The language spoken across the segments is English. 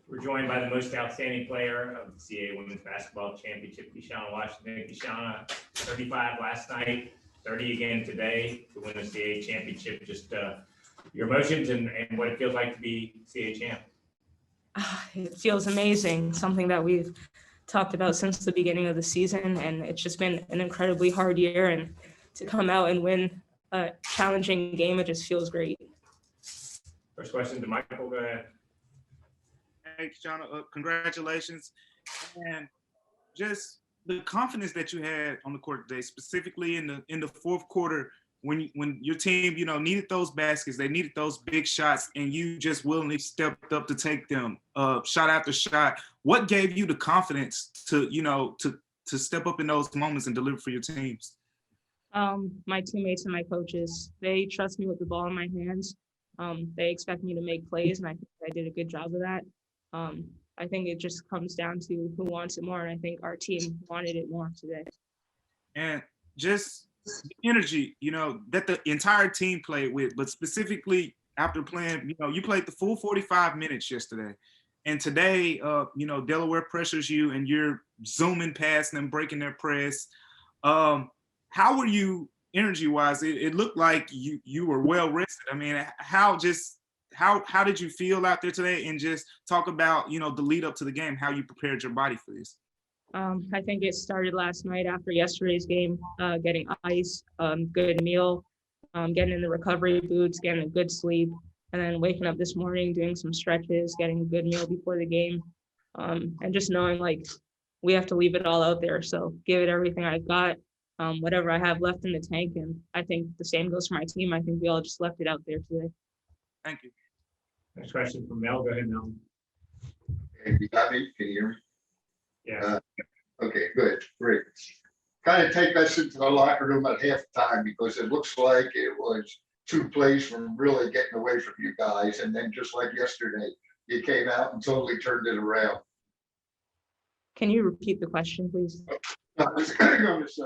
We're joined by the most outstanding player of the CAA Women's Basketball Championship, Keshana Washington. Keshana, 35 last night, 30 again today to win the CAA Championship. Just your emotions and what it feels like to be CAA champ. It feels amazing, something that we've talked about since the beginning of the season, and it's just been an incredibly hard year, and to come out and win a challenging game, it just feels great. First question to Michael, go ahead. Hey, Keshana, congratulations. And just the confidence that you had on the court today, specifically in the fourth quarter, when your team, needed those baskets, they needed those big shots, and you just willingly stepped up to take them shot after shot. What gave you the confidence to step up in those moments and deliver for your teams? My teammates and my coaches, they trust me with the ball in my hands. They expect me to make plays, and I think I did a good job of that. I think it just comes down to who wants it more, and I think our team wanted it more today. And just the energy, that the entire team played with, but specifically after playing, you played the full 45 minutes yesterday. And today, Delaware pressures you and you're zooming past them, breaking their press. How were you energy-wise? It looked like you were well rested. I mean, how did you feel out there today? And just talk about, the lead up to the game, how you prepared your body for this. I think it started last night after yesterday's game, getting ice, good meal, getting in the recovery boots, getting a good sleep, and then waking up this morning, doing some stretches, getting a good meal before the game, and just knowing like we have to leave it all out there. So give it everything I've got, whatever I have left in the tank. And I think the same goes for my team. I think we all just left it out there today. Thank you. Next question from Mel. Go ahead, Mel. Hey, you got me? Can you hear me? Yeah. Okay, good, great. Kind of take us into the locker room at halftime, because it looks like it was 2 plays from really getting away from you guys, and then just like yesterday, you came out and totally turned it around. Can you repeat the question, please? I was kind of going to say,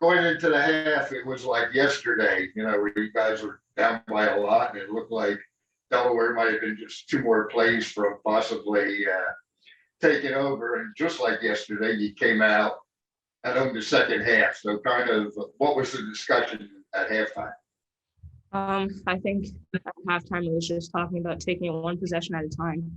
going into the half, it was like yesterday, where you guys were down by a lot, and it looked like Delaware might have been just 2 more plays from possibly taking over. And just like yesterday, you came out and owned the second half. So kind of what was the discussion at halftime? I think at halftime it was just talking about taking it 1 possession at a time.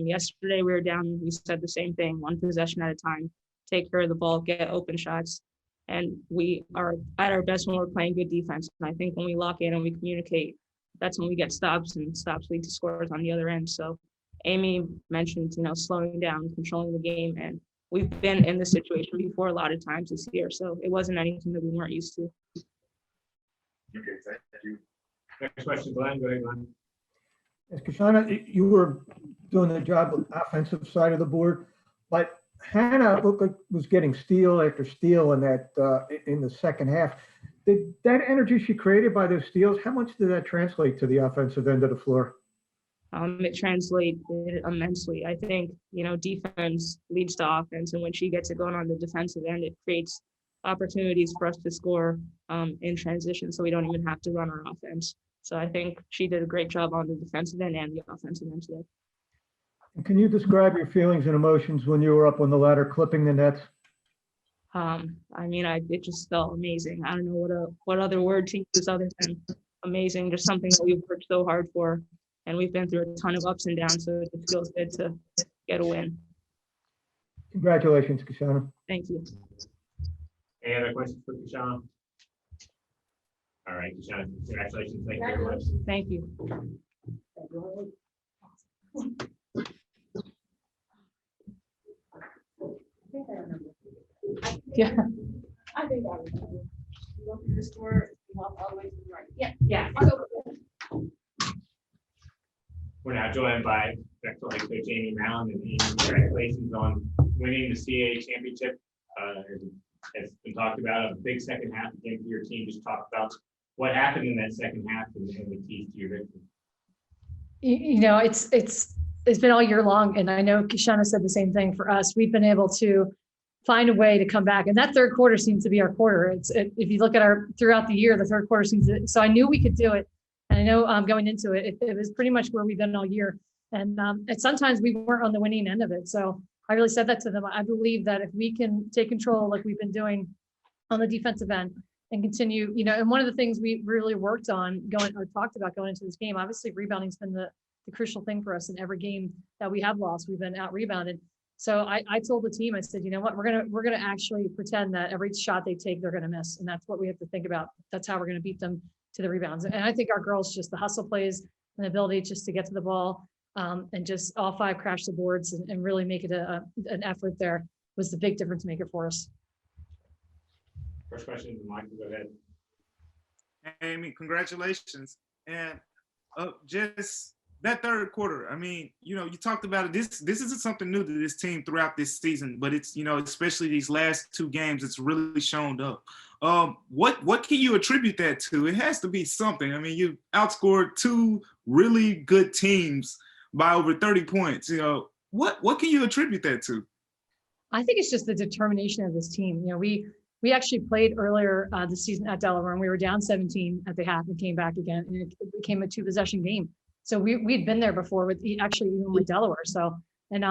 Yesterday we were down, we said the same thing, 1 possession at a time, take care of the ball, get open shots. And we are at our best when we're playing good defense. And I think when we lock in and we communicate, that's when we get stops, and stops lead to scores on the other end. So Amy mentioned, slowing down, controlling the game. And we've been in this situation before a lot of times this year. So it wasn't anything that we weren't used to. Okay, thank you. Next question, Glenn. Go ahead, Glenn. Yes, Keshana, you were doing the job on the offensive side of the board, but Hannah looked like was getting steal after steal in the second half. Did that energy she created by those steals, how much did that translate to the offensive end of the floor? It translated immensely. I think, defense leads to offense, and when she gets it going on the defensive end, it creates opportunities for us to score in transition, so we don't even have to run our offense. So I think she did a great job on the defensive end and the offensive end today. Can you describe your feelings and emotions when you were up on the ladder clipping the nets? It just felt amazing. I don't know what other word to use other than amazing. Just something that we've worked so hard for, and we've been through a ton of ups and downs, so it feels good to get a win. Congratulations, Keshana. Thank you. Any other questions for Keshana? All right, Keshana, congratulations. Thank you very much. Thank you. Yeah. I think I remember. You go through the store, you walk all the way to the right. Yeah. Yeah. I'll go. We're now joined by Drexel head coach Amy Mallon, and Amy, congratulations on winning the CAA championship. As been talked about, a big second half again for your team. Just talk about what happened in that second half and the keys to your victory. It's been all year long, and I know Keshana said the same thing for us. We've been able to find a way to come back, and that third quarter seems to be our quarter. If you look at throughout the year, the third quarter seems to, so I knew we could do it, and I know going into it, it was pretty much where we've been all year. And sometimes we weren't on the winning end of it. So I really said that to them. I believe that if we can take control like we've been doing on the defensive end and continue, and one of the things we really worked on talked about going into this game, obviously rebounding's been the crucial thing for us in every game that we have lost. We've been out rebounded. So I told the team, I said, you know what, we're gonna actually pretend that every shot they take, they're gonna miss. And that's what we have to think about. That's how we're gonna beat them to the rebounds. And I think our girls, just the hustle plays and the ability just to get to the ball and just all five crash the boards and really make it an effort there was the big difference maker for us. First question, Mike, go ahead. Amy, congratulations. And just that third quarter, I mean, you talked about it. This isn't something new to this team throughout this season, but it's, especially these last two games, it's really shown up. What can you attribute that to? It has to be something. I mean, you outscored two really good teams by over 30 points. What can you attribute that to? I think it's just the determination of this team. We actually played earlier this season at Delaware, and we were down 17 at the half and came back again, and it became a 2-possession game. So we'd been there before even with Delaware. So, and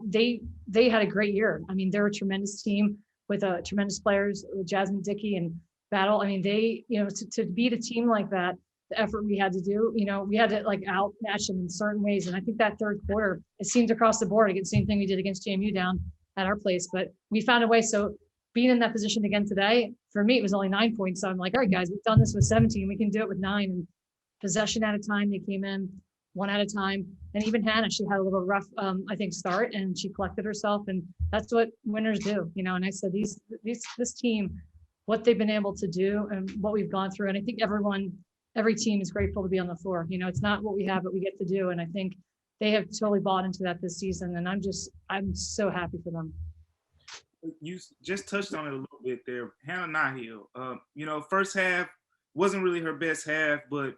they had a great year. I mean, they're a tremendous team with tremendous players, with Jasmine Dickey and Battle. I mean, they, to beat a team like that, the effort we had to do, we had to outmatch them in certain ways. And I think that third quarter, it seemed across the board, again, same thing we did against JMU down at our place, but we found a way. So being in that position again today, for me, it was only 9 points. So I'm like, all right, guys, we've done this with 17. We can do it with 9. And possession at a time, they came in one at a time. And even Hannah, she had a little rough, I think, start, and she collected herself. And that's what winners do, And I said, this team, what they've been able to do and what we've gone through. And I think every team is grateful to be on the floor. It's not what we have, but we get to do. And I think they have totally bought into that this season. And I'm so happy for them. You just touched on it a little bit there. Hannah Nyhil, first half wasn't really her best half, but,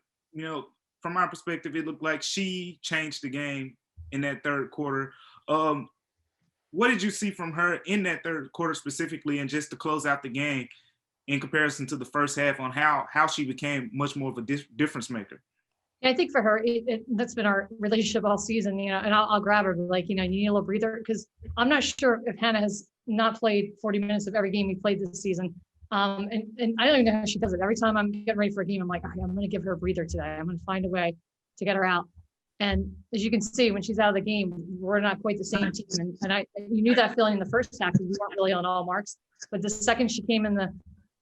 from our perspective, it looked like she changed the game in that third quarter. What did you see from her in that third quarter specifically, and just to close out the game in comparison to the first half on how she became much more of a difference maker? Yeah, I think for her, that's been our relationship all season, and I'll grab her, you need a little breather, because I'm not sure if Hannah has not played 40 minutes of every game we played this season. And I don't even know how she does it. Every time I'm getting ready for a game, I'm like, okay, I'm going to give her a breather today. I'm going to find a way to get her out. And as you can see, when she's out of the game, we're not quite the same team. And you knew that feeling in the first half, because we weren't really on all marks. But the second she came in the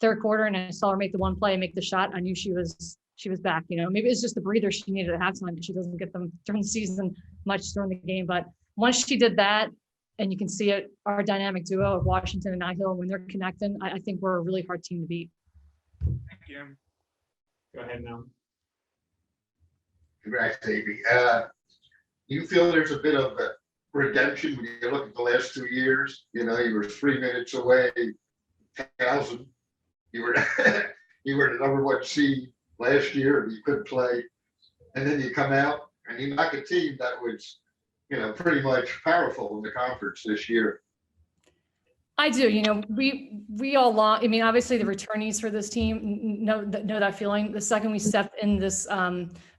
third quarter and I saw her make the one play and make the shot, I knew she was back. Maybe it's just the breather she needed at halftime, because she doesn't get them during the season much during the game. But once she did that, and you can see it, our dynamic duo of Washington and Nyhil, when they're connecting, I think we're a really hard team to beat. Thank you. Go ahead now. Congrats, Amy. You feel there's a bit of a redemption when you look at the last 2 years? You were 3 minutes away, 1,000. You were you were the number 1 seed last year, and you couldn't play. And then you come out and you knock a team that was, pretty much powerful in the conference this year. I do. We all long. I mean, obviously the returnees for this team know that feeling. The second we stepped in this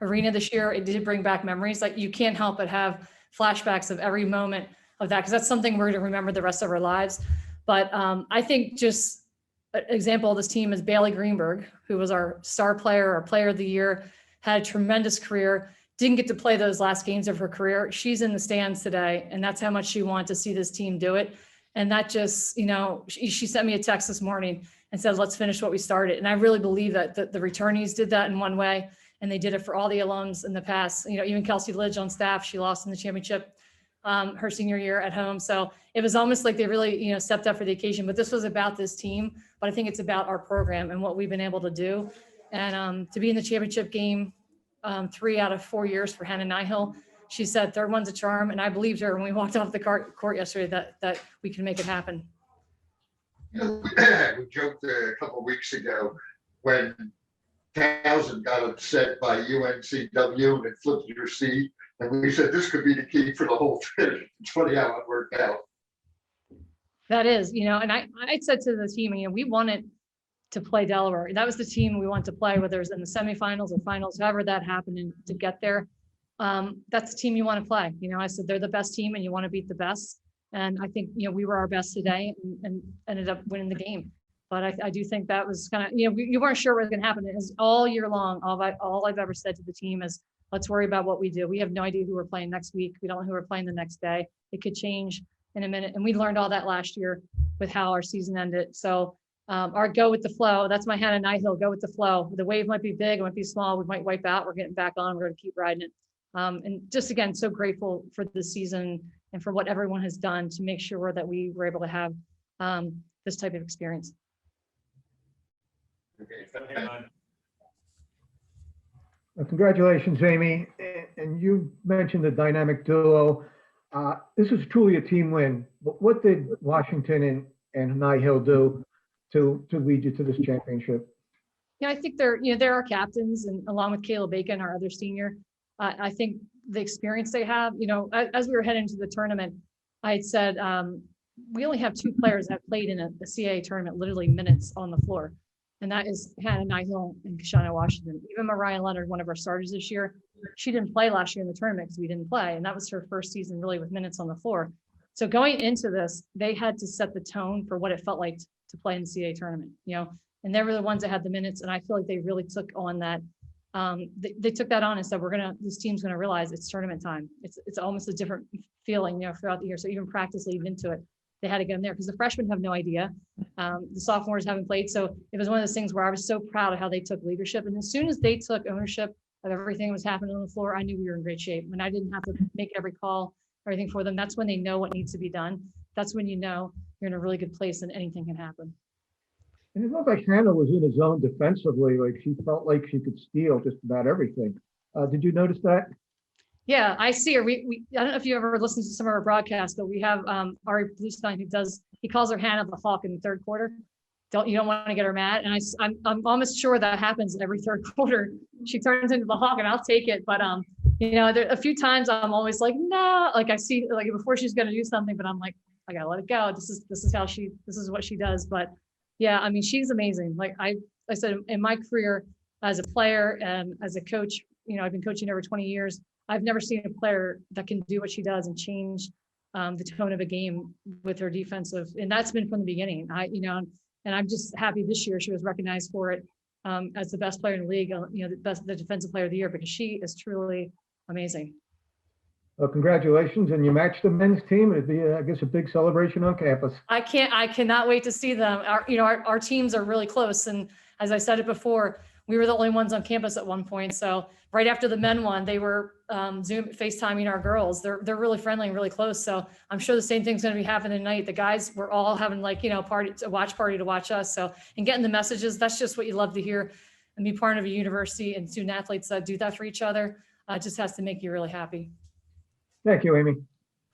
arena this year, it did bring back memories. Like, you can't help but have flashbacks of every moment of that, because that's something we're going to remember the rest of our lives. But I think just an example of this team is Bailey Greenberg, who was our star player, our player of the year, had a tremendous career. Didn't get to play those last games of her career. She's in the stands today, and that's how much she wanted to see this team do it. And that just, she sent me a text this morning and said, let's finish what we started. And I really believe that the returnees did that in one way, and they did it for all the alums in the past. Even Kelsey Lidge on staff, she lost in the championship her senior year at home. So it was almost like they really, stepped up for the occasion. But this was about this team, but I think it's about our program and what we've been able to do. And to be in the championship game 3 out of 4 years for Hannah Nyhil. She said third one's a charm, and I believed her when we walked off the court yesterday that we can make it happen. We joked a couple of weeks ago when Townsend got upset by UNCW and it flipped your seat, and we said this could be the key for the whole thing. It's funny how it worked out. That is, and I said to the team, we wanted to play Delaware. That was the team we wanted to play, whether it was in the semifinals or finals, however that happened, and to get there. that's the team you want to play. You know, I said they're the best team and you want to beat the best. And I think, you know, we were our best today and ended up winning the game. But I do think that was kind of, you know, you weren't sure what was going to happen. It was all year long. All I've ever said to the team is, let's worry about what we do. We have no idea who we're playing next week. We don't know who we're playing the next day. It could change in a minute. And we learned all that last year with how our season ended. So our go with the flow, that's my Hannah Nyhil, go with the flow. The wave might be big, it might be small, we might wipe out, we're getting back on, we're going to keep riding it. And just again, so grateful for this season and for what everyone has done to make sure that we were able to have this type of experience. Okay. Congratulations, Amy. And you mentioned the dynamic duo. This is truly a team win. But what did Washington and Nyhil do to lead you to this championship? Yeah, I think they're our captains, and along with Kayla Bacon, our other senior. I think the experience they have, you know, as we were heading to the tournament, I had said we only have 2 players that played in a CAA tournament, literally minutes on the floor. And that is Hannah Nyhil and Kashana Washington. Even Mariah Leonard, one of our starters this year, she didn't play last year in the tournament because we didn't play. And that was her first season really with minutes on the floor. So going into this, they had to set the tone for what it felt like to play in the CAA tournament, you know, and they were the ones that had the minutes. And I feel like they really took on that. They took that on and said, this team's going to realize it's tournament time. It's almost a different feeling, you know, throughout the year. So even practice leading into it, they had to get in there because the freshmen have no idea. The sophomores haven't played. So it was one of those things where I was so proud of how they took leadership. And as soon as they took ownership of everything that was happening on the floor, I knew we were in great shape. When I didn't have to make every call, everything for them, that's when they know what needs to be done. That's when you know you're in a really good place and anything can happen. And it looked like Hannah was in his zone defensively, like she felt like she could steal just about everything. Did you notice that? Yeah, I see her. I don't know if you ever listened to some of our broadcasts, but we have Ari Bluestein he calls her Hannah the Hawk in the third quarter. You don't want to get her mad. And I'm almost sure that happens every third quarter. She turns into the Hawk and I'll take it. But you know, there a few times I'm always like, no, like I see like before she's gonna do something, but I'm like, I gotta let it go. This is what she does. But yeah, I mean, she's amazing. Like I said, in my career as a player and as a coach, you know, I've been coaching over 20 years. I've never seen a player that can do what she does and change the tone of a game with her defensive. And that's been from the beginning. And I'm just happy this year she was recognized for it as the best player in the league, you know, the defensive player of the year, because she is truly amazing. Well, congratulations. And you matched the men's team. It'd be, I guess, a big celebration on campus. I cannot wait to see them. Our teams are really close. And as I said it before, we were the only ones on campus at one point. So right after the men won, they were FaceTiming our girls. They're really friendly and really close. So I'm sure the same thing's going to be happening tonight. The guys were all having like, you know, a watch party to watch us. So, and getting the messages, that's just what you love to hear and be part of a university and student athletes that do that for each other. It just has to make you really happy. Thank you, Amy.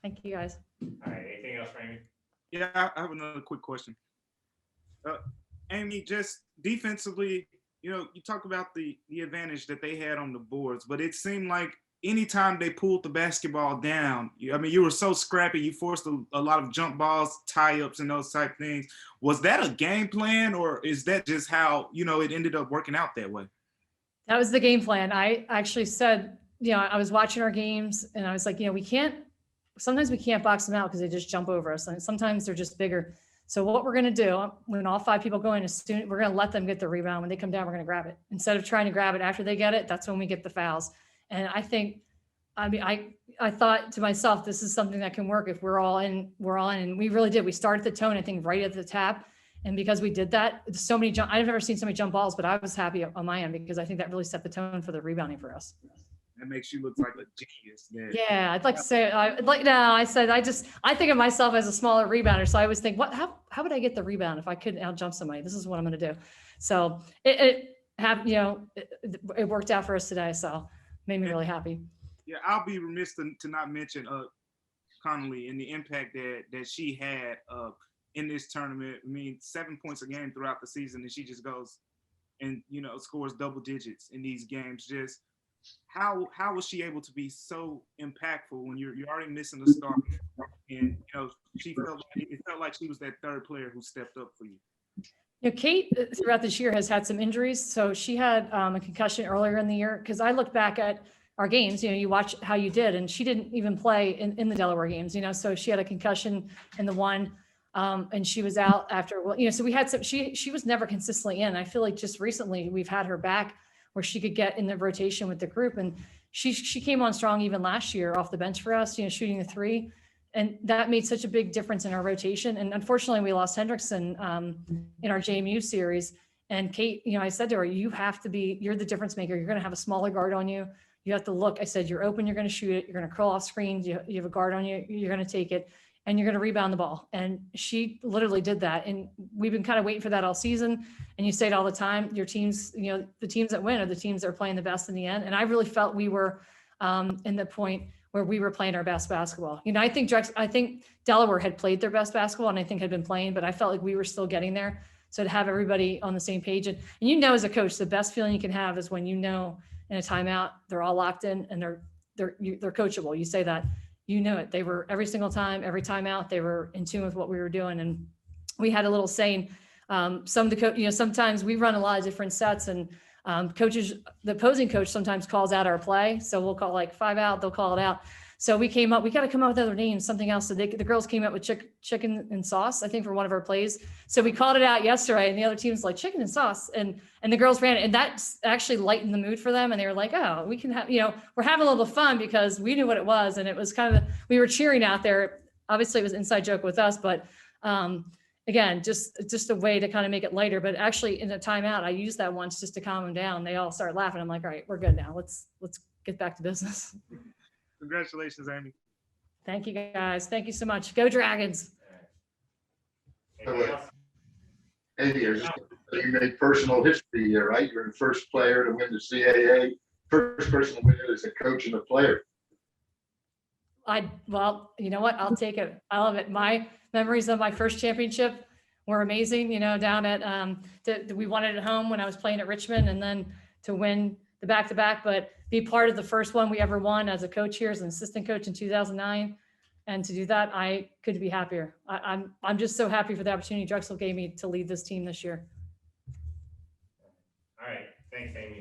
Thank you, guys. All right, anything else for Amy? Yeah, I have another quick question. Amy, just defensively, you know, you talk about the advantage that they had on the boards, but it seemed like anytime they pulled the basketball down, I mean, you were so scrappy, you forced a lot of jump balls, tie-ups, and those type things. Was that a game plan, or is that just how, you know, it ended up working out that way? That was the game plan. I actually said, you know, I was watching our games and I was like, you know, sometimes we can't box them out because they just jump over us. And sometimes they're just bigger. So what we're going to do when all 5 people go in, we're going to let them get the rebound. When they come down, we're going to grab it. Instead of trying to grab it after they get it, that's when we get the fouls. And I thought to myself, this is something that can work if we're all in. And we really did. We started the tone, I think, right at the tap. And because we did that, I've never seen so many jump balls, but I was happy on my end because I think that really set the tone for the rebounding for us. That makes you look like a genius. Yeah, I'd like to say, I think of myself as a smaller rebounder. So I always think, how would I get the rebound if I couldn't out jump somebody? This is what I'm going to do. So it worked out for us today. So made me really happy. Yeah, I'll be remiss to not mention Connolly and the impact that she had in this tournament. I mean, 7 points a game throughout the season, and she just goes and, you know, scores double digits in these games. Just how was she able to be so impactful when you're already missing the start? And, you know, it felt like she was that third player who stepped up for you. You know, Kate throughout this year has had some injuries. So she had a concussion earlier in the year, because I look back at our games, you watch how you did, and she didn't even play in the Delaware games, so she had a concussion in the one, and she was out after, well, so we had some, she was never consistently in. I feel like just recently we've had her back where she could get in the rotation with the group, and she came on strong even last year off the bench for us, shooting the three, and that made such a big difference in our rotation. And unfortunately we lost Hendrickson in our JMU series, and Kate, I said to her, you're the difference maker. You're going to have a smaller guard on you. You have to look. I said, you're open, you're going to shoot it. You're going to curl off screens. You have a guard on you. You're going to take it, and you're going to rebound the ball. And she literally did that. And we've been kind of waiting for that all season. And you say it all the time, your teams, the teams that win are the teams that are playing the best in the end. And I really felt we were in the point where we were playing our best basketball. I think Delaware had played their best basketball, and I think had been playing, but I felt like we were still getting there. So to have everybody on the same page, and as a coach, the best feeling you can have is when in a timeout, they're all locked in and they're coachable. You say that, it. They were every single time, every timeout, they were in tune with what we were doing. And we had a little saying, sometimes we run a lot of different sets, and the opposing coach sometimes calls out our play. So we'll call like 5 out, they'll call it out. So we got to come up with other names, something else. So the girls came up with chicken and sauce, I think, for one of our plays. So we called it out yesterday, and the other team's like chicken and sauce, and the girls ran it, and that actually lightened the mood for them. And they were like, oh, we can have, we're having a little fun because we knew what it was. And it was kind of, we were cheering out there. Obviously it was inside joke with us, but again, just a way to kind of make it lighter. But actually in a timeout, I used that once just to calm them down. They all started laughing. I'm like, all right, we're good now. Let's get back to business. Congratulations, Amy. Thank you, guys. Thank you so much. Go Dragons. Hey, you made personal history here, right? You're the first player to win the CAA, first person to win it as a coach and a player. Well, you know what? I'll take it. I love it. My memories of my first championship were amazing, down at, we won it at home when I was playing at Richmond, and then to win the back-to-back, but be part of the first one we ever won as a coach here, as an assistant coach in 2009. And to do that, I couldn't be happier. I'm just so happy for the opportunity Drexel gave me to lead this team this year. All right. Thanks, Amy.